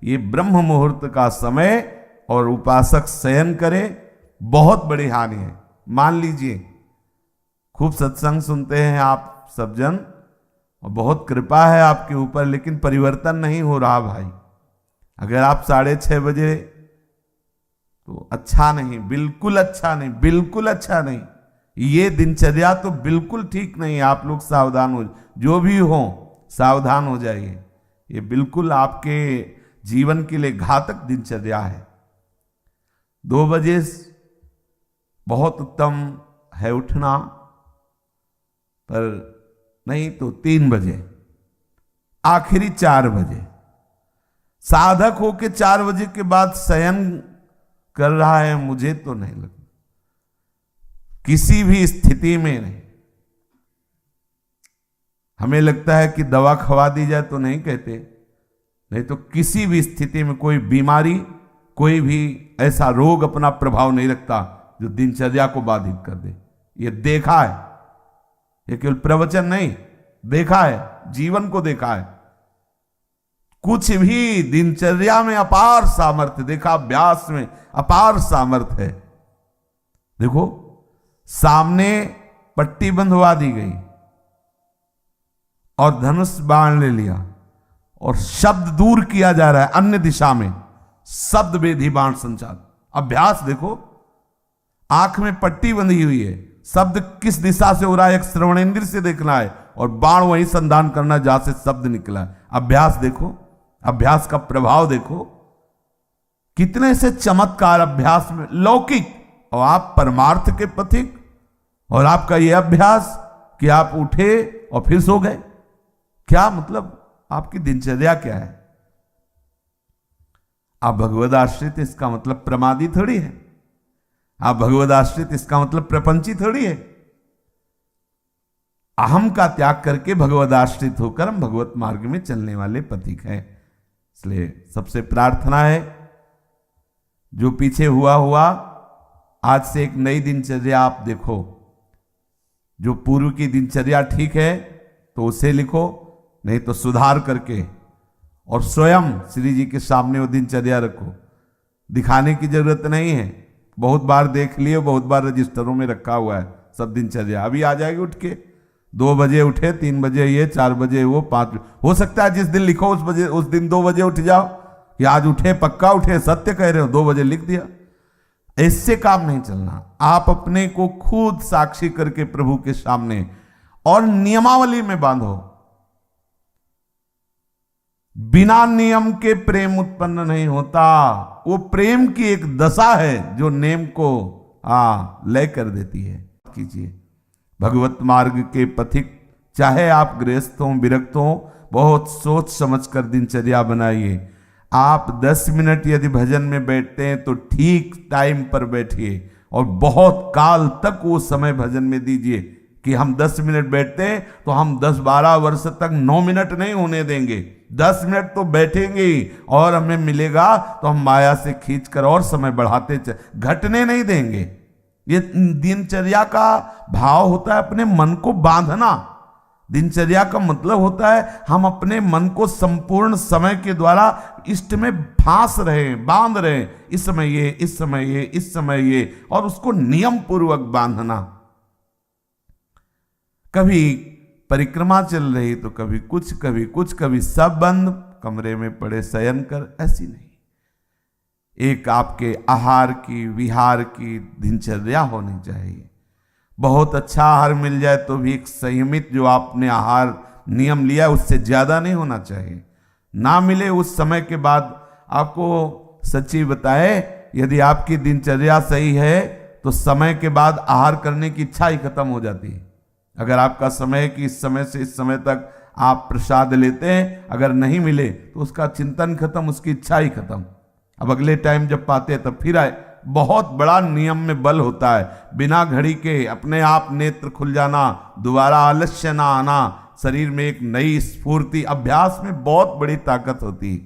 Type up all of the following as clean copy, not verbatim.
ये ब्रह्म मुहूर्त का समय और उपासक शयन करे, बहुत बड़ी हानि है। मान लीजिए खूब सत्संग सुनते हैं आप सब जन और बहुत कृपा है आपके ऊपर, लेकिन परिवर्तन नहीं हो रहा भाई। अगर आप 6:30 बजे, तो अच्छा नहीं, बिल्कुल अच्छा नहीं, बिल्कुल अच्छा नहीं। ये दिनचर्या तो बिल्कुल ठीक नहीं है। आप लोग सावधान हो, जो भी हो सावधान हो जाइए। ये बिल्कुल आपके जीवन के लिए घातक दिनचर्या है। 2 बजे बहुत उत्तम है उठना, पर नहीं तो 3 बजे, आखिरी 4 बजे। साधक होके 4 बजे के बाद शयन कर रहा है, मुझे तो नहीं लगता, किसी भी स्थिति में नहीं। हमें लगता है कि दवा खवा दी जाए तो नहीं कहते, नहीं तो किसी भी स्थिति में कोई बीमारी, कोई भी ऐसा रोग अपना प्रभाव नहीं रखता जो दिनचर्या को बाधित कर दे। ये देखा है, ये केवल प्रवचन नहीं, देखा है, जीवन को देखा है। कुछ भी दिनचर्या में अपार सामर्थ्य देखा, अभ्यास में अपार सामर्थ्य है। देखो सामने पट्टी बंधवा दी गई और धनुष बाण ले लिया और शब्द दूर किया जा रहा है अन्य दिशा में, शब्द वेधी बाण संचार। अभ्यास देखो, आंख में पट्टी बंधी हुई है, शब्द किस दिशा से हो रहा है एक श्रवणेंद्र से देखना है और बाण वही संधान करना जहां से शब्द निकला है। अभ्यास देखो, अभ्यास का प्रभाव देखो, कितने से चमत्कार अभ्यास में लौकिक, और आप परमार्थ के पथिक, और आपका यह अभ्यास कि आप उठे और फिर सो गए। क्या मतलब, आपकी दिनचर्या क्या है? आप भगवद आश्रित, इसका मतलब प्रमादी थोड़ी है। आप भगवद आश्रित, इसका मतलब प्रपंची थोड़ी है। अहम का त्याग करके भगवद आश्रित होकर हम भगवत मार्ग में चलने वाले पथिक हैं। इसलिए सबसे प्रार्थना है, जो पीछे हुआ आज से एक नई दिनचर्या आप देखो। जो पूर्व की दिनचर्या ठीक है तो उसे लिखो, नहीं तो सुधार करके और स्वयं श्री जी के सामने वो दिनचर्या रखो। दिखाने की जरूरत नहीं है, बहुत बार देख लिए, बहुत बार रजिस्टरों में रखा हुआ है सब दिनचर्या। अभी आ जाएगी उठ के, 2 बजे उठे, 3 बजे ये, 4 बजे वो, 5 हो सकता है जिस दिन लिखो उस दिन 2 बजे उठ जाओ कि आज उठे, पक्का उठे, सत्य कह रहे हो, 2 बजे लिख दिया। इससे काम नहीं चलना। आप अपने को खुद साक्षी करके प्रभु के सामने और नियमावली में बांधो। बिना नियम के प्रेम उत्पन्न नहीं होता। वो प्रेम की एक दशा है जो नेम को लय कर देती है। कीजिए भगवत मार्ग के पथिक, चाहे आप गृहस्थ हो, विरक्त हो, बहुत सोच समझ कर दिनचर्या बनाइए। आप 10 मिनट यदि भजन में बैठते हैं तो ठीक टाइम पर बैठिए और बहुत काल तक वो समय भजन में दीजिए कि हम 10 मिनट बैठते हैं तो हम 10-12 वर्ष तक 9 मिनट नहीं होने देंगे। 10 मिनट तो बैठेंगे ही, और हमें मिलेगा तो हम माया से खींचकर और समय बढ़ाते घटने नहीं देंगे। ये दिनचर्या का भाव होता है अपने मन को बांधना। दिनचर्या का मतलब होता है हम अपने मन को संपूर्ण समय के द्वारा इष्ट में फांस रहे, बांध रहे, इस समय ये, इस समय ये, इस समय ये, और उसको नियम पूर्वक बांधना। कभी परिक्रमा चल रही तो कभी कुछ, कभी कुछ, कभी सब बंद, कमरे में पड़े शयन कर, ऐसी नहीं। एक आपके आहार की, विहार की दिनचर्या होनी चाहिए। बहुत अच्छा आहार मिल जाए तो भी एक संयमित जो आपने आहार नियम लिया उससे ज्यादा नहीं होना चाहिए। ना मिले उस समय के बाद आपको सच्ची बताए, यदि आपकी दिनचर्या सही है तो समय के बाद आहार करने की इच्छा ही खत्म हो जाती है। अगर आपका समय है कि इस समय से इस समय तक आप प्रसाद लेते हैं, अगर नहीं मिले तो उसका चिंतन खत्म, उसकी इच्छा ही खत्म। अब अगले टाइम जब पाते हैं तब फिर आए। बहुत बड़ा नियम में बल होता है। बिना घड़ी के अपने आप नेत्र खुल जाना, दोबारा आलस्य ना आना, शरीर में एक नई स्फूर्ति, अभ्यास में बहुत बड़ी ताकत होती है।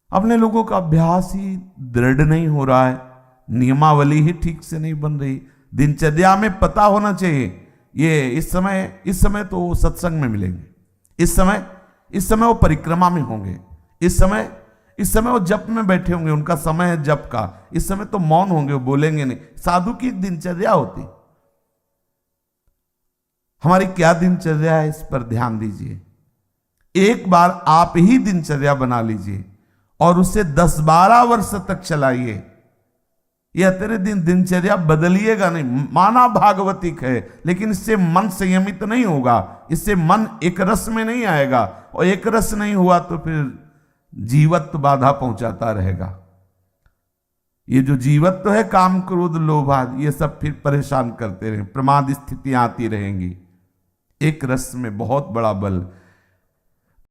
अपने लोगों का अभ्यास ही दृढ़ नहीं हो रहा है, नियमावली ही ठीक से नहीं बन रही। दिनचर्या में पता होना चाहिए ये इस समय तो सत्संग में मिलेंगे, इस समय वो परिक्रमा में होंगे, इस समय इस समय वो जप में बैठे होंगे, उनका समय है जप का, इस समय तो मौन होंगे, वो बोलेंगे नहीं। साधु की दिनचर्या होती, हमारी क्या दिनचर्या है इस पर ध्यान दीजिए। एक बार आप ही दिनचर्या बना लीजिए और उसे 10-12 वर्ष तक चलाइए। यह तेरे दिनचर्या बदलिएगा नहीं। माना भागवतिक है, लेकिन इससे मन संयमित नहीं होगा, इससे मन एक रस में नहीं आएगा, और एक रस नहीं हुआ तो फिर जीवत्व बाधा पहुंचाता रहेगा। ये जो जीवत्व है, काम क्रोध लोभ आदि, ये सब फिर परेशान करते रहे, प्रमाद स्थितियां आती रहेंगी। एक रस में बहुत बड़ा बल।